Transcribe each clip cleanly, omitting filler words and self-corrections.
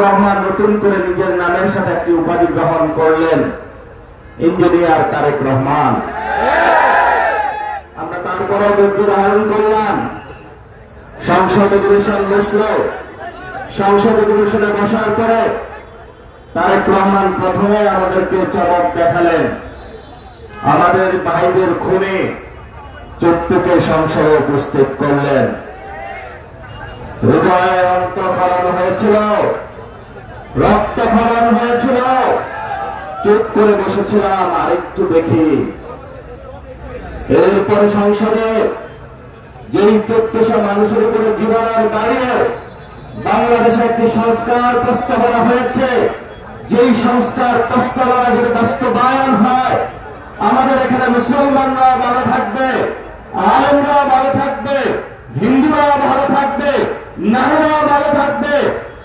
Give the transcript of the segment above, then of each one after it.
রহমান নতুন করে নিজের নামের সাথে একটি উপাধি গ্রহণ করলেন, ইঞ্জিনিয়ার তারেক রহমান। আমরা তারপরও ধৈর্য ধারণ করলাম। সংসদ অধিবেশন বসল। সংসদ অধিবেশনে বসার পরে তারেক রহমান প্রথমে আমাদেরকে চমক দেখালেন। আমাদের ভাইদের খুনে চক্ষুকে সংসদে উপস্থিত করলেন। হৃদয়ে অন্তঃকরণ হয়েছিল, রক্তক্ষরণ হয়েছিল। চুপ করে বসেছিলাম, আরেকটু দেখি। এরপরে সংসদে যেই 1400 মানুষের উপরে জীবনের দাঁড়িয়ে বাংলাদেশে একটি সংস্কার প্রস্তাবনা হয়েছে, যেই সংস্কার প্রস্তাবনা যদি বাস্তবায়ন হয়, আমাদের এখানে মুসলমানরা ভালো থাকবে, আলেমরা ভালো থাকবে, হিন্দুরা ভালো থাকবে, নারীরা ভালো থাকবে,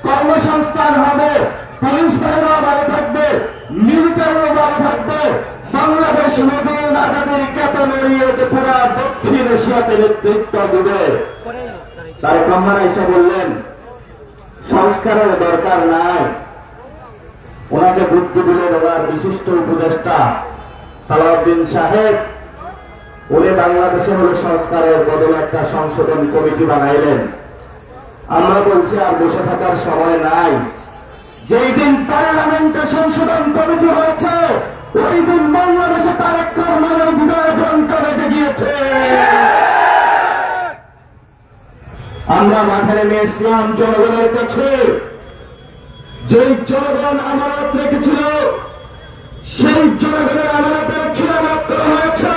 কর্মসংস্থান হবে, পুলিশ বাহিনীরা ভালো থাকবে, মিলিটারিও ভালো থাকবে। বাংলাদেশ নতুন আজাদের কেতন এড়িয়ে পুরা দক্ষিণ এশিয়াতে নেতৃত্ব দেবে। তারেক রহমান এসে বললেন সংস্কারের দরকার নাই। ওনাকে বুদ্ধি দিলেন ওনার বিশিষ্ট উপদেষ্টা সালাউদ্দিন সাহেব। উনি বাংলাদেশে হলো সংস্কারের বদলে একটা সংশোধন কমিটি বানাইলেন। আমরা বলছি আর বসে থাকার সময় নাই। যেই দিন পার্লামেন্টে সংশোধন কমিটি হয়েছে, ওই দিন বাংলাদেশে তারেক রহমানের হৃদয় ঘন্টা বেজে গিয়েছে। আমরা মাঠে নেমে ইসলাম জনগণের কাছে। যেই জনগণ আমানত রেখেছিল, সেই জনগণের আমানতের খিলাফত করা হয়েছে।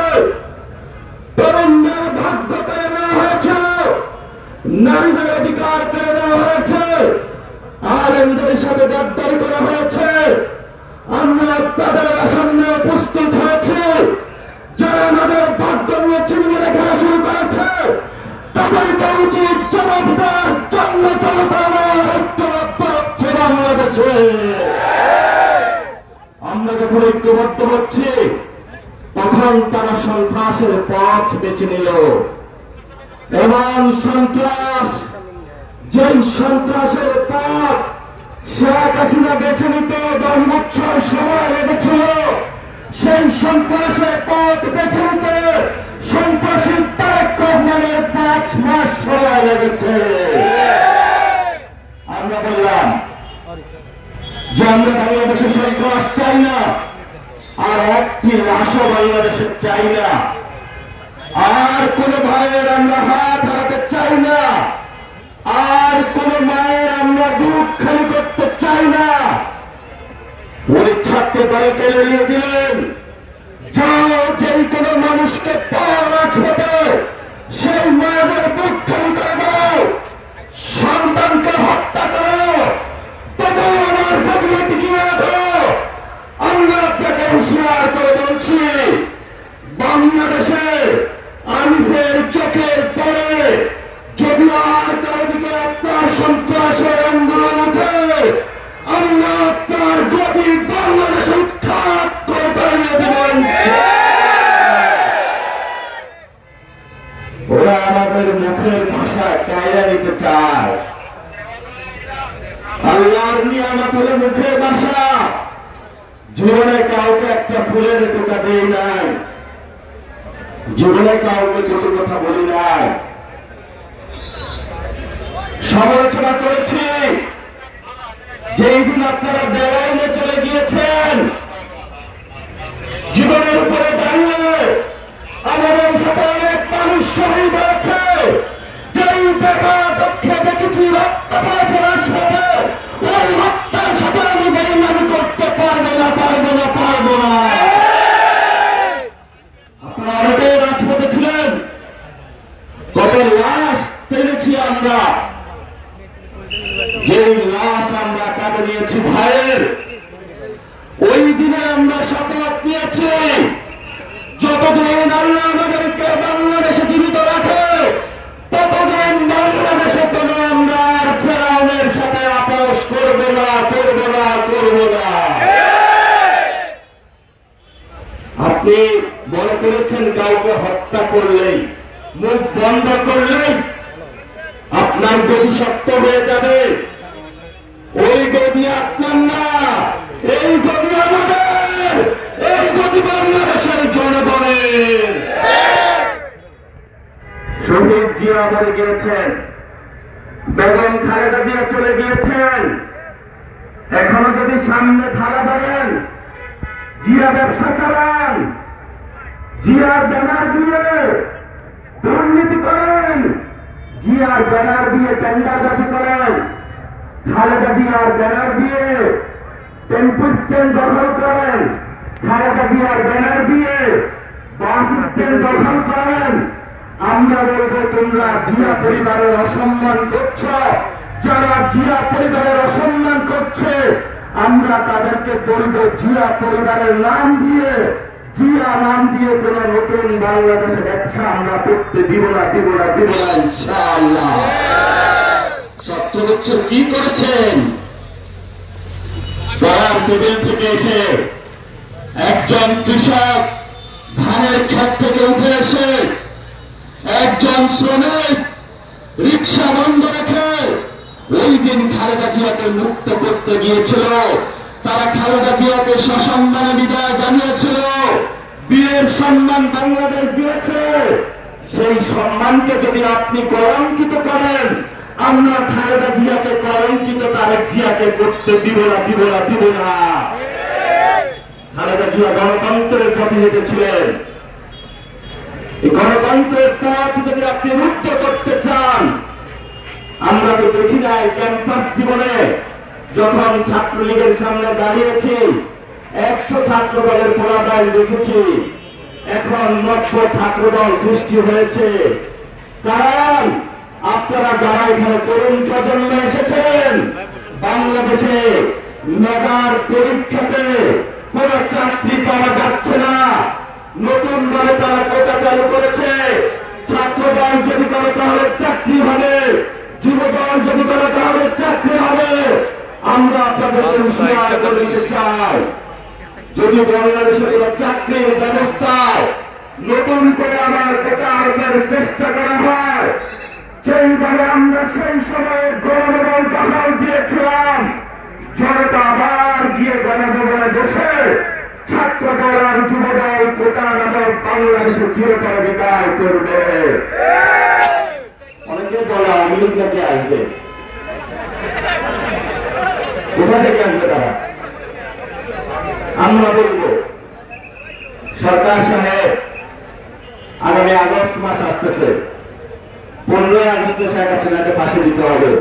তরুণদের ভাগ্য কেড়ে নেওয়া হয়েছে, নারীদের অধিকার কেড়ে নেওয়া হয়েছে, আলেমদের সাথে গাদ্দারি করা হয়েছে। আমরা তাদের আসন্ন প্রস্তুত হয়েছে। যারা আমাদের ভাগ্য নিয়ে চিনিয়ে রেখা শুরু করেছে, তাদেরকে উচিত জবাবদার জন্য হচ্ছে বাংলাদেশে। আমরা যখন ঐক্যবদ্ধ হচ্ছি, তখন তারা সন্ত্রাসের পথ বেছে নিল। এমন সন্ত্রাস, যেই সন্ত্রাসের পথ শেখ হাসিনা বেছে নিতে 10 বছর সময় লেগেছিল, সেই সন্ত্রাসের পথ বেছে নিতে সন্ত্রাসী তারেক রহমানের 5 মাস সময় লেগেছে। আমরা বললাম যে আমরা বাংলাদেশে সন্ত্রাস চাই না, আর একটি লাশও বাংলাদেশে চাই না, আর কোন ভাইয়ের আমরা হাত হারাতে চাই না, আর কোন মায়ের আমরা দুধ খালি করতে চাই না। উনি ছাত্র দলকে এড়িয়ে দিলেন। যাও যেই কোন মানুষকে পাওয়া ছোটে, সেই মায়েদের দুধ খালি করে দাও, সন্তানকে হত্যা করো, তবে আমার বদলে টিকিয়ে দাও। আমরা আপনাকে হুঁশিয়ার করে বলছি, বাংলাদেশে আরিফের চোখের পরে যদি আর কারো দিকে আপনার সন্ত্রাসের আন্দোলন ওঠে, আমরা আপনার গতি বাংলাদেশে উৎখাত করে দাঁড়িয়ে দেবেন। ওরা আমাদের মুখের ভাষা কায়রা নিতে চায়। আল্লাহর নিয়ামত হলো মুখের ভাষা। জীবনে কাউকে একটা ফুলের টোকা দেই নাই, জীবনে কাউকে দুটো কথা বলি নাই। সমালোচনা করেছি যেই দিন আপনারা বেড়াইলে চলে গিয়েছেন, জীবনের উপরে দাঁড়িয়ে আমাদের সাথে অনেক মানুষ শহীদ হয়েছে। যেই দেখা দক্ষে দেখেছি রক্ত পড়েছে রাজপথে, ওই রক্তের সাথে আমি বেইমানি করতে পারবো না, পারবো না, পারবো না। আপনারা অনেকেই রাজপথে ছিলেন। কত লাশ টেনেছি আমরা, যেই লাশ আমরা কাঁধে নিয়েছি ভাইয়ের, ওই দিনে আমরা শপথ নিয়েছি যতদিন আল্লাহ আমাদেরকে বাংলাদেশে জীবিত রাখে, ততদিন বাংলাদেশে কোনো আমরা আর ফেরাউনের সাথে আপোষ করবো না, করবো না, করবো না। আপনি মনে করেছেন কাউকে হত্যা করলেই, মুখ বন্ধ করলেই আপনার গতি শক্ত হয়ে যাবে। ওই রাখবেন না। এই গতি আমাদের, এই গতি বাংলাদেশের জনগণের। শহীদ জিয়া মরে গিয়েছেন, বেগম খালেদা জিয়া চলে গিয়েছেন। এখনো যদি সামনে থালা ধরেন, জিয়া ব্যবসা চালান, জিয়ার ব্যানার দিয়ে দুর্নীতি করেন, জিয়ার ব্যানার দিয়ে টেন্ডারবাজি করেন, খালেদা জিয়ার ব্যানার দিয়ে টেম্পু স্ট্যান্ড দখল করেন, খালেদা জিয়ার ব্যানার দিয়ে বাস স্ট্যান্ড দখল করেন, আমরা বলবো তোমরা জিয়া পরিবারের অসম্মান করছ। যারা জিয়া পরিবারের অসম্মান করছে আমরা তাদেরকে বলবো জিয়া পরিবারের নাম দিয়ে, জিয়া নাম দিয়ে কোন নতুন বাংলাদেশের ব্যবসা আমরা করতে দিব না, দিব না, দিব না ইনশাআল্লাহ। 70 বছর কি করেছেন? পড়ার টেবিল থেকে এসে একজন কৃষক ধানের ক্ষেত থেকে উঠে এসে একজন শ্রমিক রিক্সা বন্ধ রেখে ওই দিন খালেদা জিয়াকে মুক্ত করতে গিয়েছিল। তারা খালেদা জিয়াকে সসম্মানে বিদায় জানিয়েছিল, বীরের সম্মান বাংলাদেশ দিয়েছে। সেই সম্মানকে যদি আপনি কলঙ্কিত করেন, আমরা খালেদা জিয়াকে কলঙ্কিত তারেক জিয়াকে করতে দিব না, দিব না, দিব না। খালেদা জিয়া গণতন্ত্রের পথে হেঁটেছিলেন। এই গণতন্ত্রের পথ যদি আপনি রুদ্ধ করতে চান, আমরা তো দেখি নাই ক্যাম্পাস জীবনে যখন ছাত্রলীগের সামনে দাঁড়িয়েছি 100 ছাত্র দলের পোলাদায় দেখেছি, এখন 90 ছাত্র দল সৃষ্টি হয়েছে। কারণ আপনারা যারা এখানে তরুণ প্রজন্ম এসেছেন, বাংলাদেশে মেধার পরীক্ষাতে কোন চাকরি পাওয়া যাচ্ছে না। নতুন ভাবে তারা কোটা চালু করেছে। ছাত্র দল যদি করে তাহলে চাকরি হবে, যুব দল যদি করে তাহলে চাকরি হবে। আমরা আপনাদেরকে হুঁশিয়ার করে দিতে চাই, যদি বাংলাদেশের কোন চাকরির ব্যবস্থায় নতুন করে আবার কোটা আরোপের চেষ্টা করা হয়, সেইভাবে আমরা সেই সময়ে গণভবন দখল দিয়েছিলাম, জনতা আবার গিয়ে গণভবনে বসে ছাত্র দল আর যুব দল কোটা নামক বাংলাদেশে চিরতরে বিদায় করবে। অনেকে বলে আওয়ামী লীগ নাকি আসবে, কোথা থেকে আসবে তারা? আমরা বলব সরকার সাহেব আগামী আগস্ট মাস আসতেছে, 15 আগস্টে শেখ হাসিনাকে ফাঁসি দিতে হবে।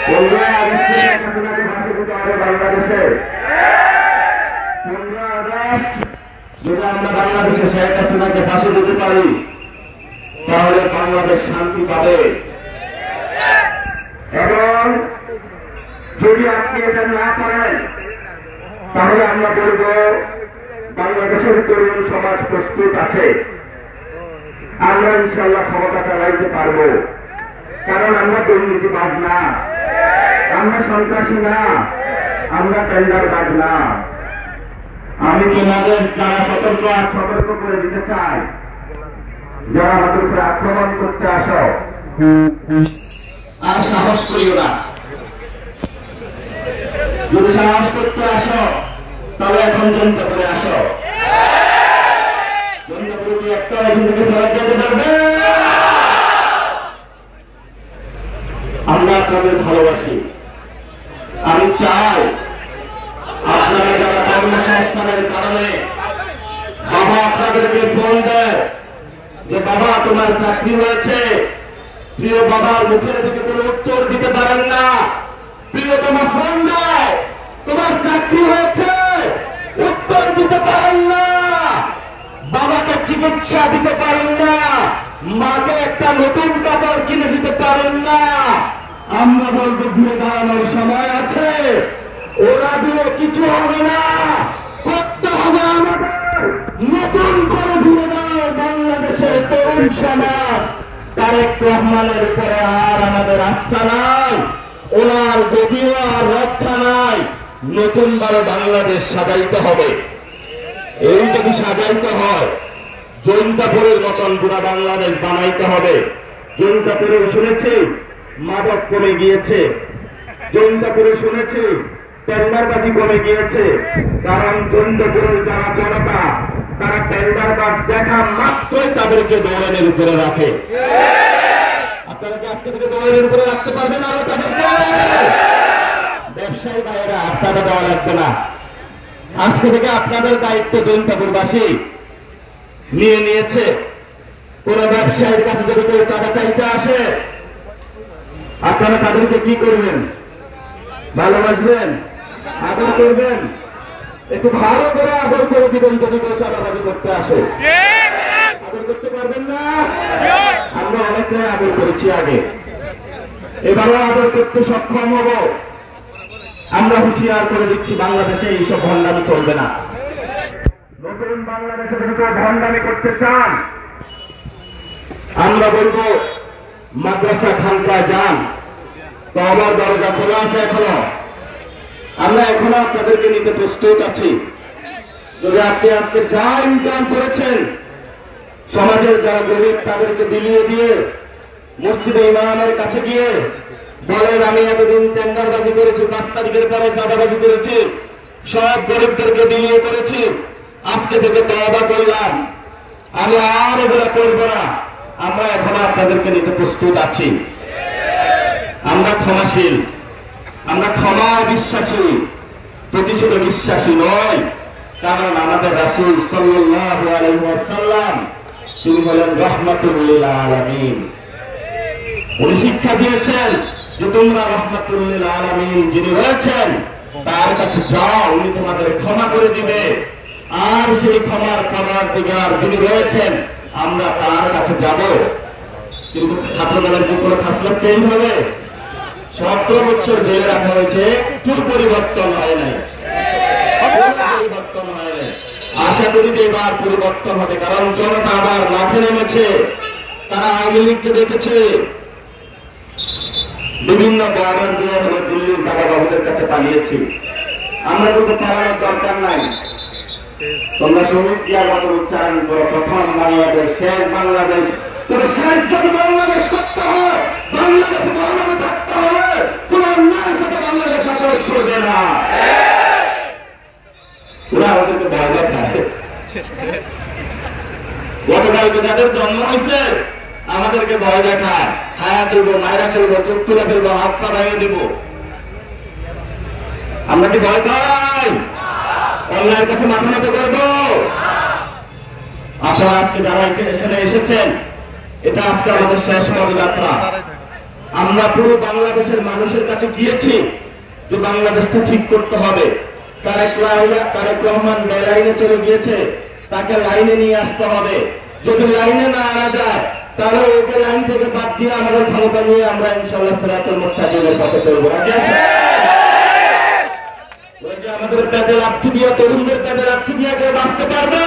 15 আগস্টে শেখ হাসিনাকে ফাঁসি দিতে হবে বাংলাদেশে। 15 আগস্ট যদি আমরা বাংলাদেশে শেখ হাসিনাকে ফাঁসি দিতে পারি, তাহলে বাংলাদেশ শান্তি পাবে। এবং যদি আপনি এটা না করেন, তাহলে আমরা বলব বাংলাদেশের তরুণ সমাজ প্রস্তুত আছে, আমরা ইনশাল্লাহ ক্ষমতা চালাইতে পারব। কারণ আমরা দুর্নীতিবাজ না, আমরা সন্ত্রাসী না, আমরা টেন্ডারবাজ না। আমি তোমাদের যারা সতর্ক করে দিতে চাই, যারা আমাদের উপরে আক্রমণ করতে আসো, আর সাহস করিও না। যদি সাহস করতে আসো তাহলে এখন জনতা করে আসো। জনতা করে কি একটা এখান থেকে ফেরত যেতে পারবে? আমরা আপনাদের ভালোবাসি। আমি চাই আপনারা যারা কর্মসংস্থানের কারণে বাবা আপনাদেরকে ফোন দেয় যে বাবা তোমার চাকরি হয়েছে, প্রিয় বাবার মুখের দিকে কোনো উত্তর দিতে পারেন না। প্রিয় তোমার ফোন দেয় তোমার চাকরি হয়েছে, উত্তর দিতে পারেন না। বাবাকে চিকিৎসা দিতে পারেন না, মাকে একটা নতুন কাপড় কিনে দিতে পারেন না। আমরা বলবো ঘুরে দাঁড়ানোর সময় আছে, ওরা দিয়ে কিছু হবে না, করতে হবে আমাদের। নতুন করে ঘুরে দাঁড়ানো বাংলাদেশের তরুণ সমাজ। তারেক রহমানের উপরে আর আমাদের আস্থা নাই, ওনার গদিও আর রক্ষা নাই। নতুন বারে বাংলাদেশ সাজাইতে হবে। এই যদি সাজাইতে হয়, জৈন্তাপুরের মতন পুরা বাংলাদেশ বানাইতে হবে। জৈন্তাপুরে শুনেছি মাদক কমে গিয়েছে, জৈন্তাপুরে শুনেছি টেন্ডারবাজি কমে গিয়েছে, কারণ জৈন্তাপুরের যারা জনতা তারা টেন্ডারবাজ দেখা মাত্রই তাদেরকে দৌড়ানোর উপরে রাখে। আপনারা কি আজকে থেকে দৌড়ানোর উপরে রাখতে পারবেন আরো তাদেরকে? ব্যবসায়ী ভাইয়েরা আপনারা দেওয়া লাগবে না। আজকে থেকে আপনাদের দায়িত্ব জৈন্তাপুরবাসী নিয়ে নিয়েছে। কোন ব্যবসায়ীর কাছে যদি কেউ টাকা চাইতে আসে, আপনারা তাদেরকে কি করবেন? ভালোবাসবেন, আদর করবেন, একটু ভালো করে আদর করে দিবেন। যদি কেউ চাঁদাবাজি করতে আসে আদর করতে পারবেন না? আমরা অনেকটাই আদর করেছি আগে, এবারও আদর করতে সক্ষম হব। আমরা হুঁশিয়ার করে দিচ্ছি, বাংলাদেশে এইসব ভণ্ডামি চলবে না। নতুন বাংলাদেশে যদি কেউ ভণ্ডামি করতে চান, আমরা বলবো মাদ্রাসা খানকা যান, তওবার দরজা খোলা আছে এখনো। আমরা এখনো আপনাদেরকে নিতে প্রস্তুত আছি। যদি আপনি আজকে যা ইনকাম করেছেন, সমাজের যারা গরিব তাদেরকে বিলিয়ে দিয়ে মসজিদে ইমামের কাছে গিয়ে বলেন, আমি এতদিন টেন্ডারবাজি করেছি, 5 তারিখের পরে চাঁদাবাজি করেছি, সব গরিবদেরকে বিলিয়ে করেছি, আজকে থেকে তওবা করলাম, আমি আর এগুলো করবো না। আমরা এখনো আপনাদেরকে নিতে প্রস্তুত আছি। আমরা ক্ষমাশীল, আমরা ক্ষমা বিশ্বাসী, প্রতিশোধ বিশ্বাসী নয়। কারণ আমাদের রাসূল সাল্লাল্লাহু আলাইহি ওয়াসাল্লাম তিনি হলেন রাহমাতুল লিল আলামিন। উনি শিক্ষা দিয়েছেন যে তোমরা রাহমাতুল লিল আলামিন যিনি রয়েছেন তার কাছে যাও, উনি তোমাদের ক্ষমা করে দিবে। আর সেই ক্ষমার পরওয়ারদিগার যিনি রয়েছেন, আমরা তার কাছে যাব। কিন্তু ছাত্রদলের কি কোনো খাসলত চেঞ্জ হবে? 17 বছর জেলে রাখা হয়েছে, একটু পরিবর্তন হয় নাই, পরিবর্তন হয় নাই। আশা করি যে এবার পরিবর্তন হবে, কারণ জনতা আবার মাঠে নেমেছে। তারা আওয়ামী লীগকে দেখেছে বিভিন্ন বর্ডার দিয়ে হলো দিল্লির দাদা বাবুদের কাছে পালিয়েছি। আমরা কিন্তু পালানোর দরকার নাই। তোমরা শহীদ জিয়ার মতো উচ্চারণ করো, প্রথম বাংলাদেশ, শেষ বাংলাদেশ। তবে শেষ যদি বাংলাদেশ করতে হয়, বাংলাদেশে বাংলাদেশ থাকতে হবে, কোন অন্যায়ের সাথে বাংলাদেশ আপোষ করবে না। ওরা আমাদেরকে ভয় দেখায়। গতকালকে যাদের জন্ম হয়েছে আমাদেরকে ভয় দেখায়, খায়া ফেলবো, মায়েরা ফেলবো, চোখ তুলে ফেলবো, হাত পা ভেঙে দেব। আমরা কি ভয় পাই? অন্যায়ের কাছে মাথা নত করবো? আপনারা আজকে যারা এখানে এসেছেন, এটা আজকে আমাদের শেষ পদযাত্রা। আমরা পুরো বাংলাদেশের মানুষের কাছে গিয়েছি যে বাংলাদেশটা ঠিক করতে হবে। তারেক রহমান বেলাইনে চলে গিয়েছে, তাকে লাইনে নিয়ে আসতে হবে। যদি লাইনে না আনা যায়, তাহলে ওকে লাইন থেকে বাদ দিয়ে আমাদের ক্ষমতা নিয়ে আমরা ইনশাআল্লাহ সিরাতুল মুস্তাকিমের পথে চলবো। রাজি আছে? আমাদের পেটে লাথি দিয়ে, তরুণদের পেটে লাথি দিয়ে কেউ বাঁচতে পারবে?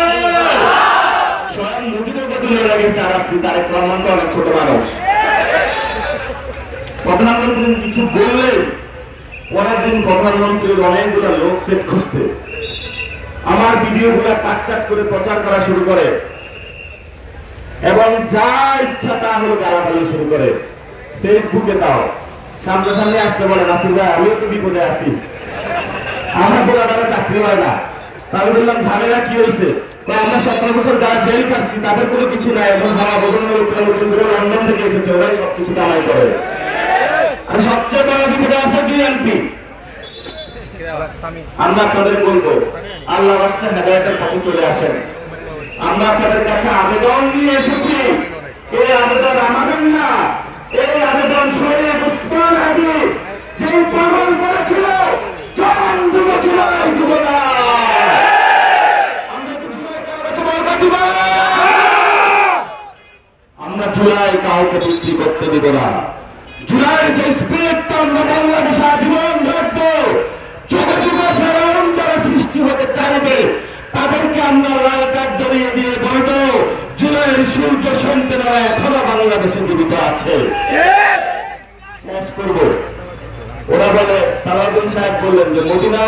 স্বয়ং মুজিবের বদলে লাগেছে। আর আপনি তারেক রহমান তো অনেক ছোট মানুষ, প্রধানমন্ত্রী কিছু বললেন, পরের দিন প্রধানমন্ত্রীর অনেকগুলো লোক সেট খুঁজতে আমার ভিডিও গুলা কাট কাট করে প্রচার করা শুরু করে এবং যা ইচ্ছা তা হলো গালাগালি শুরু করে। ফেসবুকে তাও সামনাসামনি আসতে বলে, নাসির ভাই আমিও তো বিপদে আছি, আমার বলা তারা চাকরি হয় না। তাহলে বললাম ঝামেলা কি হয়েছে? আমরা 17 বছর যারা জেল খাচ্ছি তাদের কোনো কিছু নাই, এখন হাওয়া বদল নতুন করে লন্ডন থেকে এসেছে, ওরাই সবকিছু কামাই করে। আর সবচেয়ে বড় বিপদে আছে বিএনপি। আমরা আপনাদের বলবো, আল্লাহ রাস্তায় হেদায়েতের পথে চলে আসেন। আমরা আপনাদের কাছে আবেদন নিয়ে এসেছি। এই আবেদন আমাদের না, এই আবেদন শহীদ ওসমান হাদি যেই পালন করেছিল, চরম যুগ ছিল এই যুগ না। আমরা জুলাই কাউকে বিক্রি করতে দিব না। জুলাই যে স্পিরিটটা আমরা বাংলাদেশে আজীবন রাখবো, যুগে যুগে ফেরাউন যারা সৃষ্টি হতে চাইবে তাদেরকে আমরা লাল কার্ড জড়িয়ে দিয়ে বলবো, জুলাইয়ের সূর্য সন্তানেরা এখনো বাংলাদেশে জীবিত আছে। শেষ করবো। ওরা বলে, সালাউদ্দিন সাহেব বললেন যে মদিনা